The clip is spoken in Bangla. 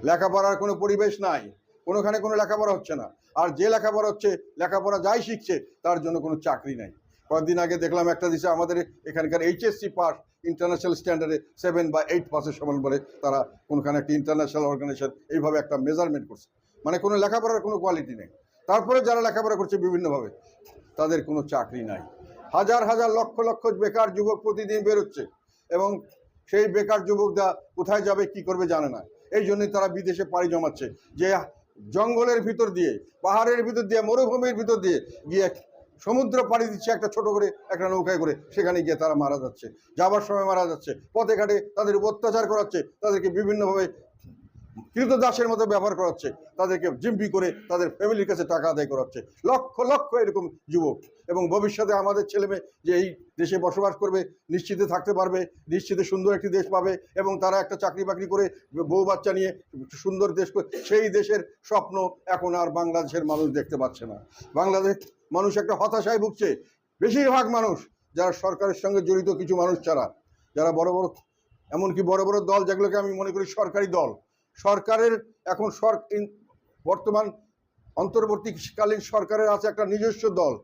লেখাপড়ার কোনো পরিবেশ নাই, কোনোখানে কোনো লেখাপড়া হচ্ছে না। আর যে লেখাপড়া হচ্ছে, লেখাপড়া যাই শিখছে তার জন্য কোনো চাকরি নাই। কয়েকদিন আগে দেখলাম একটা দিশে আমাদের এখানকার এইচএসসি পাস ইন্টারন্যাশনাল স্ট্যান্ডার্ডে 7 বা 8 পাসের সমান বলে তারা কোনখানে একটা ইন্টারন্যাশনাল অর্গানাইজেশন এইভাবে একটা মেজারমেন্ট করছে। মানে কোনো লেখাপড়ার কোনো কোয়ালিটি নেই। তারপরে যারা লেখাপড়া করছে বিভিন্নভাবে, তাদের কোনো চাকরি নাই। হাজার হাজার লক্ষ লক্ষ বেকার যুবক প্রতিদিন বেরোচ্ছে, এবং সেই বেকার যুবকরা কোথায় যাবে কি করবে জানে না। এই জন্যই তারা বিদেশে পাড়ি জমাচ্ছে, যে জঙ্গলের ভিতর দিয়ে, পাহাড়ের ভিতর দিয়ে, মরুভূমির ভিতর দিয়ে গিয়ে সমুদ্র পাড়ি দিচ্ছে একটা ছোট করে একটা নৌকায় করে, সেখানে গিয়ে তারা মারা যাচ্ছে, যাবার সময় মারা যাচ্ছে, পথে ঘাটে তাদের উপর অত্যাচার করাচ্ছে, তাদেরকে বিভিন্নভাবে কৃতদাসের মতো ব্যবহার করাচ্ছে, তাদেরকে জিম্পি করে তাদের ফ্যামিলির কাছে টাকা আদায় করাচ্ছে। লক্ষ লক্ষ এরকম যুবক, এবং ভবিষ্যতে আমাদের ছেলেমেয়ে যে এই দেশে বসবাস করবে, নিশ্চিতে থাকতে পারবে, নিশ্চিতে সুন্দর একটি দেশ পাবে, এবং তারা একটা চাকরি বাকরি করে বউ বাচ্চা নিয়ে সুন্দর দেশ, সেই দেশের স্বপ্ন এখন আর বাংলাদেশের মানুষ দেখতে পাচ্ছে না। বাংলাদেশ মানুষ একটা হতাশায় ভুগছে। বেশিরভাগ মানুষ যারা সরকারের সঙ্গে জড়িত, কিছু মানুষ ছাড়া, যারা বড় বড়, এমনকি বড় বড় দল যেগুলোকে আমি মনে করি সরকারি দল, সরকারের এখন বর্তমান অন্তর্বর্তীকালীন সরকারের আছে একটা নিজস্ব দল,